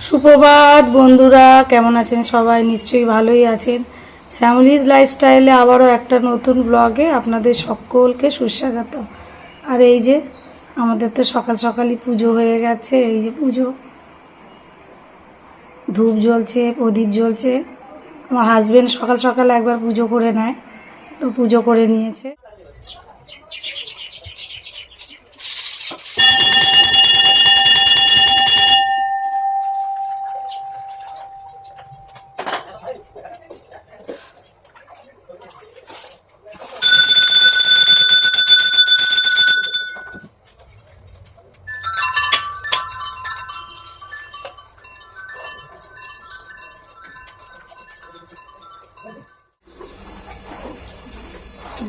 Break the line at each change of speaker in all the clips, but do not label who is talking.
সুপ্রভাত বন্ধুরা, কেমন আছেন সবাই? নিশ্চয়ই ভালোই আছেন। শ্যামলিজ লাইফস্টাইলে আবারও একটা নতুন ব্লগে আপনাদের সকলকে সুস্বাগত। আর এই যে আমাদের তো সকাল সকালই পুজো হয়ে গেছে। এই যে পুজো, ধূপ জ্বলছে, প্রদীপ জ্বলছে। আমার হাজবেন্ড সকাল সকাল একবার পুজো করে নেয়, তো পুজো করে নিয়েছে।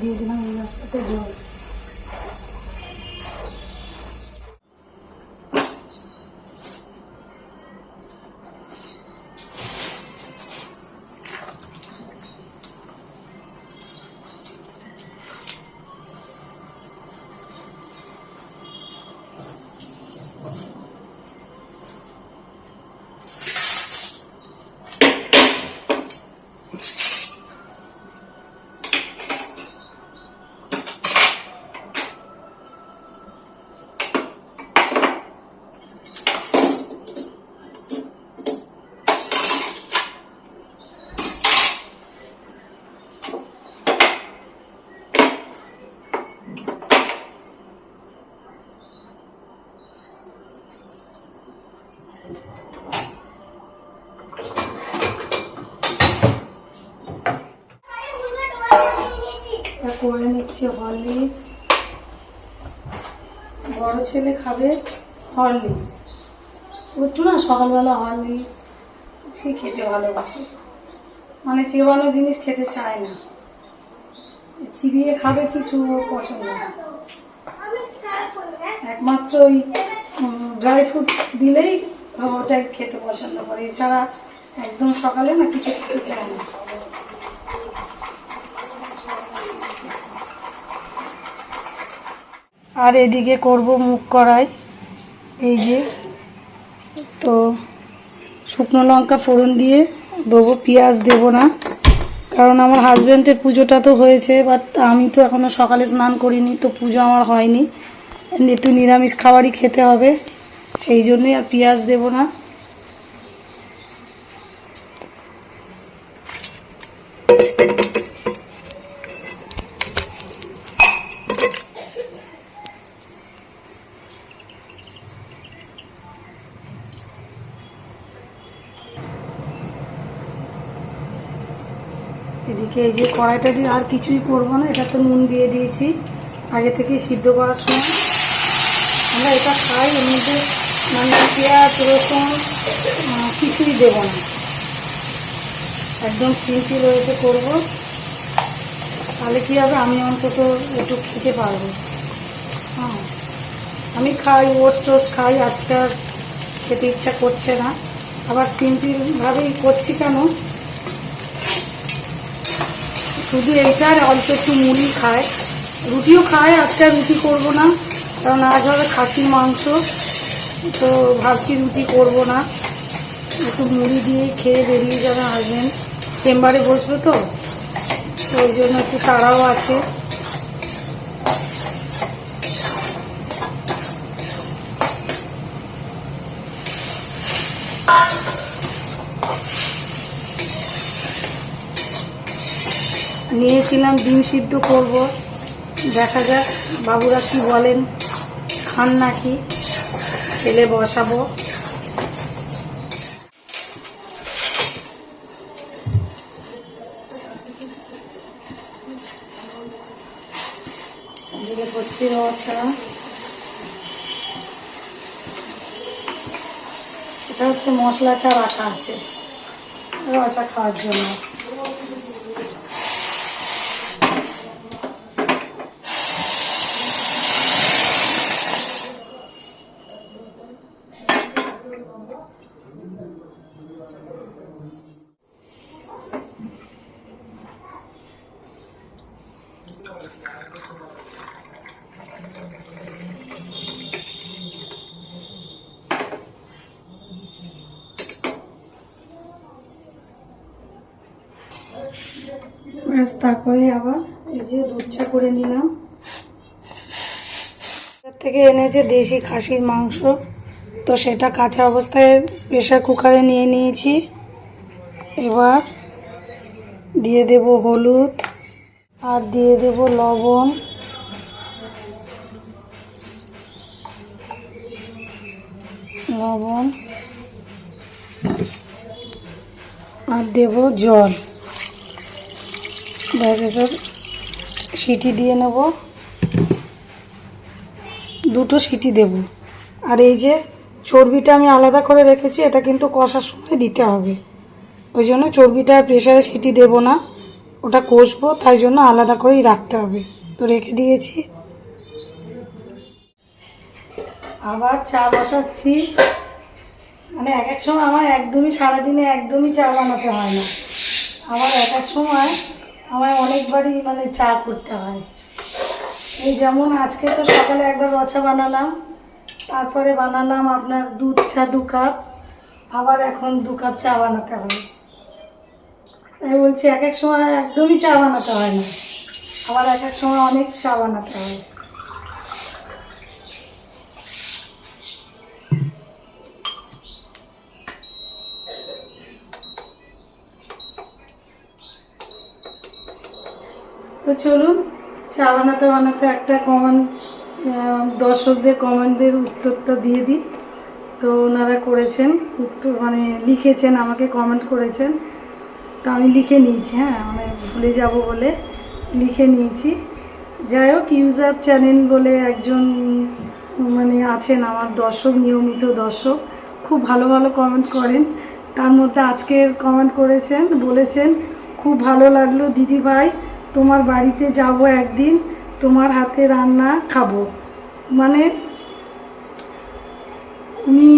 দিয়ে দিলাম এই রাস্তাতে জল। করে নিচ্ছি হরলিক্স। বড় ছেলে খাবে হরলিক্স, একটু না সকালবেলা হরলিক্স সে খেতে ভালোবাসে, মানে চেবানো জিনিস খেতে চায় না, চিবিয়ে খাবে কিছু পছন্দ না। একমাত্র ওই ড্রাই ফ্রুট দিলেই ওটাই খেতে পছন্দ করে, এছাড়া একদম সকালে না কিছু খেতে চায় না। আর এদিকে করব মুগ কড়াই। এই যে তো শুকনো লঙ্কা ফোড়ন দিয়ে দেবো, পেঁয়াজ দেবো না, কারণ আমার হাজব্যান্ডের পুজোটা তো হয়েছে, বাট আমি তো এখনও সকালে স্নান করিনি, তো পুজো আমার হয়নি, একটু নিরামিষ খাবারই খেতে হবে, সেই জন্যই আর পেঁয়াজ দেবো না। এদিকে এই যে কড়াইটা দিয়ে আর কিছুই করবো না, এটা তো নুন দিয়ে দিয়েছি আগে থেকে সিদ্ধ করার সময়। আমরা এটা খাই, এর মধ্যে মানে পেঁয়াজ রসুন কিছুই দেবো না, একদম সিম্পল ওয়েতে করবো, তাহলে কী হবে আমি অন্তত একটু খেতে পারবো। হ্যাঁ, আমি খাই ওটস টোস্ট খাই, আজকে আর খেতে ইচ্ছা করছে না, আবার সিম্পলভাবেই করছি। কেন শুধু এইটার অল্প একটু মুড়ি খায়, রুটিও খায়, আজকে আর রুটি করবো না, কারণ আজ হবে খাসির মাংস, তো ভাবছি রুটি করবো না, একটু মুড়ি দিয়েই খেয়ে বেরিয়ে যাবে। হাজবেন্ড চেম্বারে বসবে তো ওই জন্য একটু তাড়াও আছে। নিয়েছিলাম ডিম সিদ্ধ করব, দেখা যাক বাবুরা কি বলেন, খান নাকি, খেলে বসাবো। এদিকে করছি রচা, এটা হচ্ছে মশলা চা রাখা আছে রচা খাওয়ার জন্য। ব্যাস তারপরে আবার এই যে দুধ চা করে নিলাম। এর থেকে এনেছে দেশি খাসির মাংস, তো সেটা কাঁচা অবস্থায় প্রেসার কুকারে নিয়ে নিয়েছি। এবার দিয়ে দেব হলুদ আর দিয়ে দেব লবণ, আর দেব জল। এবার সিটি দিয়ে নেব, 2টো সিটি দেব। আর এই যে চর্বিটা আমি আলাদা করে রেখেছি, এটা কিন্তু কষার সময় দিতে হবে, ওই জন্য চর্বিটা প্রেসারে সিটি দেব না, ওটা কষবো, তাই জন্য আলাদা করেই রাখতে হবে। তো রেখে দিয়েছি। আবার চা বসাচ্ছি। মানে এক এক সময় আমার একদমই সারাদিনে একদমই চা বানাতে হয় না, আবার এক এক সময় আমায় অনেকবারই মানে চা করতে হয়। এই যেমন আজকে তো সকালে একবার রচা বানালাম, তারপরে বানালাম আপনার দুধ চা 2 কাপ, আবার এখন 2 কাপ চা বানাতে হবে। তাই বলছি এক এক সময় একদমই চা বানাতে হয় না, আবার এক এক সময় অনেক চা বানাতে হয়। তো চলুন, চা বানাতে বানাতে একটা দর্শকদের কমেন্টের উত্তরটা দিয়ে দিই। তো ওনারা করেছেন উত্তর, মানে লিখেছেন, আমাকে কমেন্ট করেছেন, তো আমি লিখে নিয়েছি। হ্যাঁ, মানে ভুলে যাব বলে লিখে নিয়েছি। যাই হোক, ইউজার চ্যানেল বলে একজন মানে আছেন আমার দর্শক, নিয়মিত দর্শক, খুব ভালো ভালো কমেন্ট করেন। তার মধ্যে আজকের কমেন্ট করেছেন, বলেছেন খুব ভালো লাগলো দিদিভাই, তোমার বাড়িতে যাব একদিন, তোমার হাতে রান্না খাবো। মানে উনি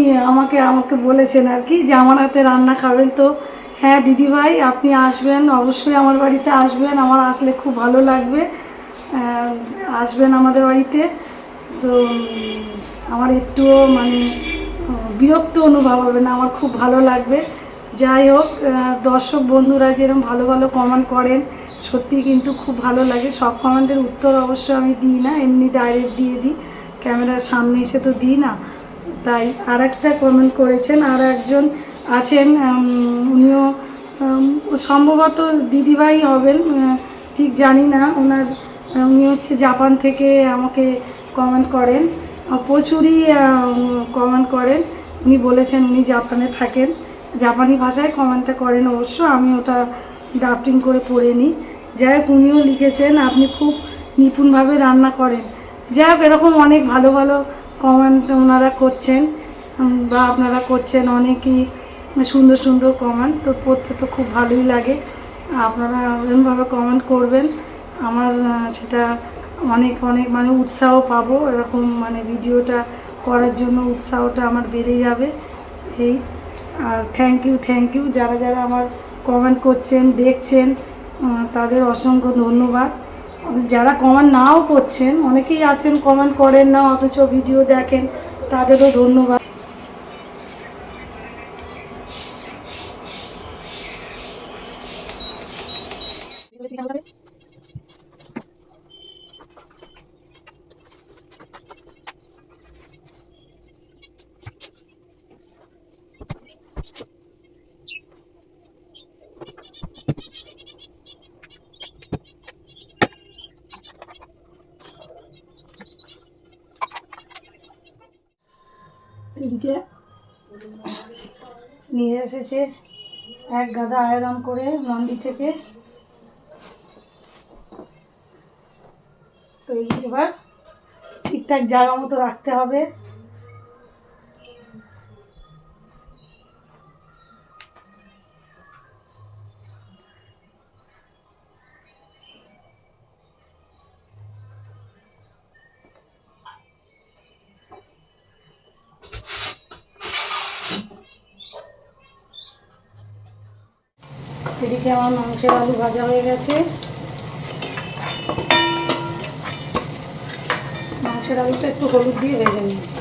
আমাকে বলেছেন আর কি যে আমার হাতে রান্না খাবেন। তো হ্যাঁ দিদিভাই, আপনি আসবেন, অবশ্যই আমার বাড়িতে আসবেন, আমার আসলে খুব ভালো লাগবে। আসবেন আমাদের বাড়িতে। তো আমার একটুও মানে বিরক্ত অনুভব হবে না, আমার খুব ভালো লাগবে। যাই হোক, দর্শক বন্ধুরা যেরকম ভালো ভালো কমেন্ট করেন, সত্যি কিন্তু খুব ভালো লাগে। সব কমেন্টের উত্তর অবশ্য আমি দিই না, এমনি ডাইরেক্ট দিয়ে দিই, ক্যামেরার সামনে এসে তো দিই না। তাই আর একটা কমেন্ট করেছেন, আর একজন আছেন, উনিও সম্ভবত দিদিভাই হবেন, ঠিক জানি না। উনি হচ্ছে জাপান থেকে আমাকে কমেন্ট করেন, প্রচুরই কমেন্ট করেন। উনি বলেছেন উনি জাপানে থাকেন, জাপানি ভাষায় কমেন্টটা করেন অবশ্য, আমি ওটা ড্রাফটিং করে পড়ে নিই। যাই হোক, উনিও লিখেছেন আপনি খুব নিপুণভাবে রান্না করেন। যাই হোক, এরকম অনেক ভালো ভালো কমেন্ট ওনারা করছেন বা আপনারা করছেন, অনেকই সুন্দর সুন্দর কমেন্ট, তো পড়তে তো খুব ভালোই লাগে। আপনারা এরকমভাবে কমেন্ট করবেন, আমার সেটা অনেক অনেক মানে উৎসাহ পাবো, এরকম মানে ভিডিওটা করার জন্য উৎসাহটা আমার বেড়ে যাবে। এই আর থ্যাংক ইউ যারা যারা আমার কমেন্ট করছেন, দেখছেন, তাদের অসংখ্য ধন্যবাদ। যারা কমেন্ট নাও করছেন, অনেকেই আছেন কমেন্ট করেন না অথচ ভিডিও দেখেন, তাদেরও ধন্যবাদ। এদিকে নিয়ে এসেছে এক গাদা আয়রন করে লন্ড্রি থেকে। তো এবার ঠিকঠাক জায়গা মতো রাখতে হবে। এদিকে আমার মাংসের আলু ভাজা হয়ে গেছে। মাংসের আলুটা একটু হলুদ দিয়ে ভেজে নিয়েছি।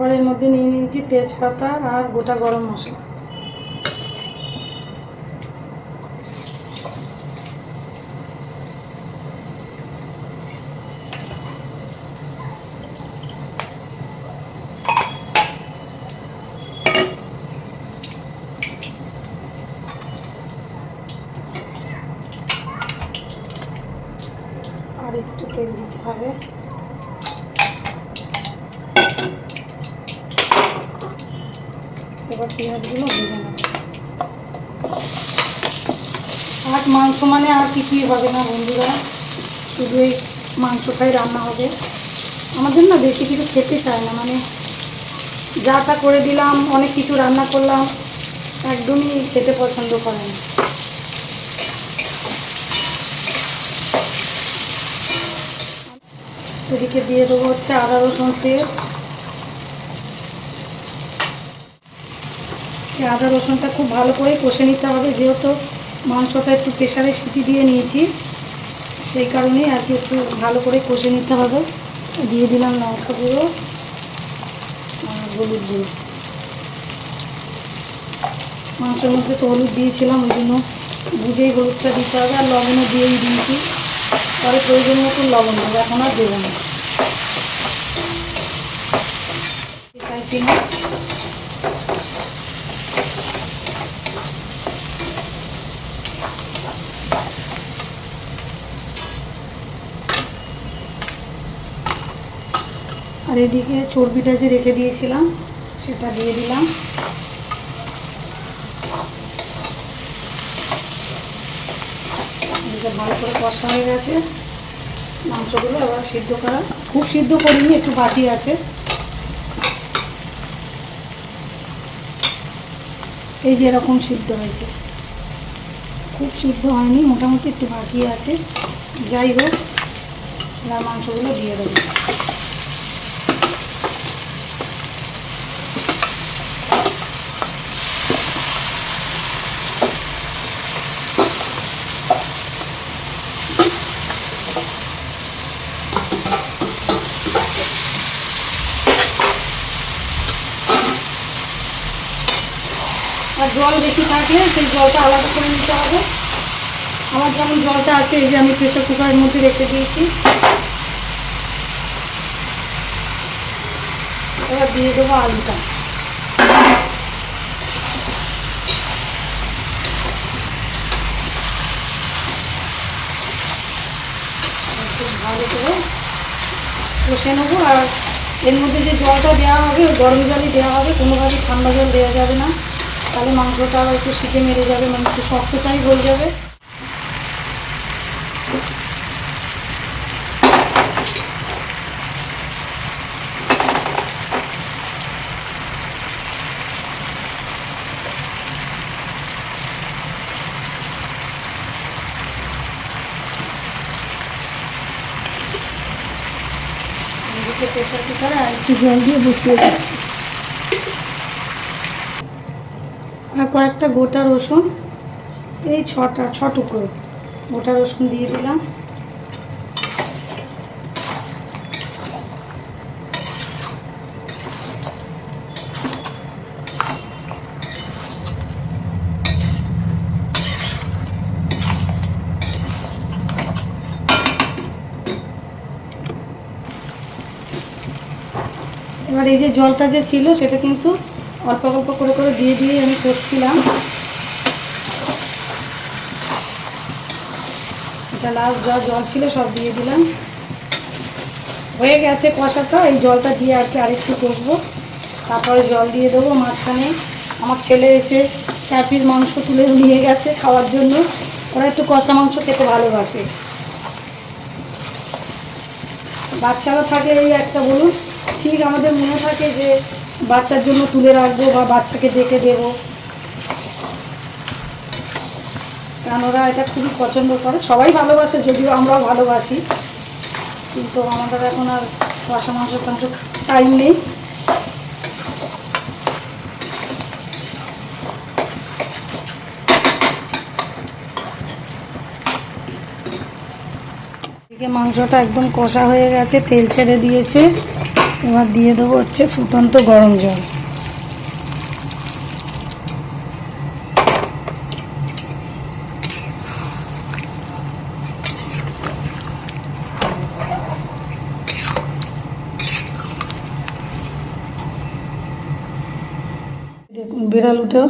এবার এর মধ্যে নিয়ে নিয়েছি তেজপাতা আর গোটা গরম মশলা। আর একটু তেল দিতে হবে। এবার পেঁয়াজগুলো ভেজে নেব। আর মাংস মানে আর কিছুই হবে না বন্ধুরা, শুধু এই মাংসটাই রান্না হবে। আমাদের না বেশি কিছু খেতে চায় না, মানে যা তা করে দিলাম, অনেক কিছু রান্না করলাম, একদমই খেতে পছন্দ করে না। এদিকে দিয়ে দেবো হচ্ছে আদা রসুন পেস্ট। আদা রসুনটা খুব ভালো করে কষে নিতে হবে, যেহেতু মাংসটা একটু প্রেশারে সিটি দিয়ে নিয়েছি, সেই কারণেই আর কি একটু ভালো করে কষে নিতে হবে। দিয়ে দিলাম লঙ্কা গুঁড়ো আর হলুদ গুঁড়ো। মাংসের মধ্যে তো হলুদ দিয়েছিলাম, ওই জন্য বুঝেই হলুদটা দিতে হবে। আর লবণও দিয়েই দিয়েছি, পরে প্রয়োজন মতো লবণ দেবো, এখন আর দেবো না। চাইছি না। আর এদিকে চর্বিটা যে রেখে দিয়েছিলাম সেটা দিয়ে দিলাম। ভালো করে কষা হয়ে গেছে মাংসগুলো। এবার সিদ্ধ করা, খুব সিদ্ধ করিনি, একটু বাটি আছে। এই যে এরকম সিদ্ধ হয়েছে, খুব সিদ্ধ হয়নি, মোটামুটি একটু বাকি আছে। যাই হোক, এবার মাংসগুলো দিয়ে দেবো। আর জল বেশি থাকলে সেই জলটা আলাদা করে নিতে হবে। আমার যেমন জলটা আছে, এই যে আমি প্রেসার কুকারের মধ্যে রেখে দিয়েছি। এবার দিয়ে দেবো আলুটা। খুব ভালো করে কষে নেবো। আর এর মধ্যে যে জলটা দেওয়া হবে, ওই গরম জলই দেওয়া হবে, কোনোভাবেই ঠান্ডা জল দেওয়া যাবে না, তাহলে মাংসটা আবার একটু সিটে মেরে যাবে, মানে একটু শক্তটাই হয়ে যাবে। প্রেসার কুকারে আর একটু জল দিয়ে বসিয়ে দিচ্ছি। আর কয়েকটা গোটা রসুন, এই ছ টুকরো গোটা রসুন দিয়ে দিলাম। এবার এই যে জলটা যে ছিল সেটা কিন্তু অল্প অল্প করে করে দিয়ে দিয়ে আমি করছিলাম। এটা লাস্ট যা জল ছিল সব দিয়ে দিলাম। হয়ে গেছে কষাটা, এই জলটা দিয়ে আর কি আরেকটু কষবো, তারপরে জল দিয়ে দেবো। মাঝখানে আমার ছেলে এসে 4 পিস মাংস তুলে নিয়ে গেছে খাওয়ার জন্য। ওরা একটু কষা মাংস খেতে ভালোবাসে। বাচ্চারা থাকে এই একটা, বলুন, ঠিক আমাদের মনে থাকে যে বাচ্চার জন্য তুলে রাখবো বা বাচ্চাকে ডেকে দেবো, কারণ ওরা এটা খুবই পছন্দ করে। সবাই ভালোবাসে, যদিও আমরাও ভালোবাসি, কিন্তু আমাদের এখন আর কষা মাংস টাইম নেই। এদিকে মাংসটা একদম কষা হয়ে গেছে, তেল ছেড়ে দিয়েছে। এবার দিয়ে দেবো হচ্ছে ফুটন্ত গরম জল। দেখুন বিড়াল উঠেও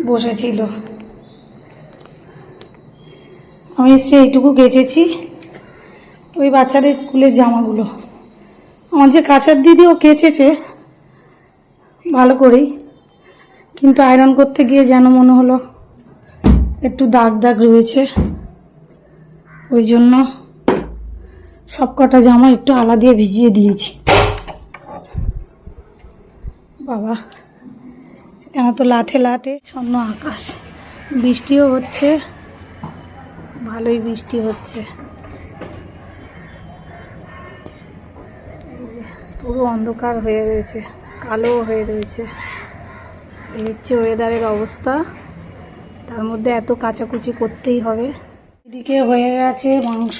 বসেছিল। আমি এসে এইটুকু কেচেছি, ওই বাচ্চাদের স্কুলের জামাগুলো। আমার যে কাচার দিদিও কেচেছে ভালো করেই, কিন্তু আয়রন করতে গিয়ে যেন মনে হলো একটু দাগ দাগ রয়েছে, ওই জন্য সব কটা জামা একটু আলা দিয়ে ভিজিয়ে দিয়েছি। বাবা কেন তো লাঠে লাঠে ছন্ন আকাশ, বৃষ্টিও হচ্ছে, ভালোই বৃষ্টি হচ্ছে। পুরো অন্ধকার হয়ে রয়েছে, কালো হয়ে রয়েছে। এই হচ্ছে ওয়েদারের অবস্থা, তার মধ্যে এত কাচাকুচি করতেই হবে। এদিকে হয়ে গেছে মাংস,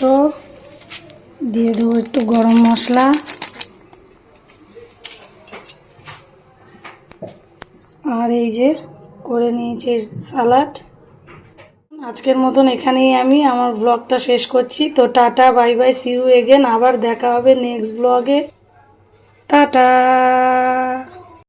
দিয়ে দেবো একটু গরম মশলা, আর এই যে করে নিয়েছি সালাড। আজকের মতন এখানেই আমি আমার ব্লগটা শেষ করছি। তো tata, bye bye, see you again. আবার দেখা হবে নেক্সট ব্লগে। টাটা।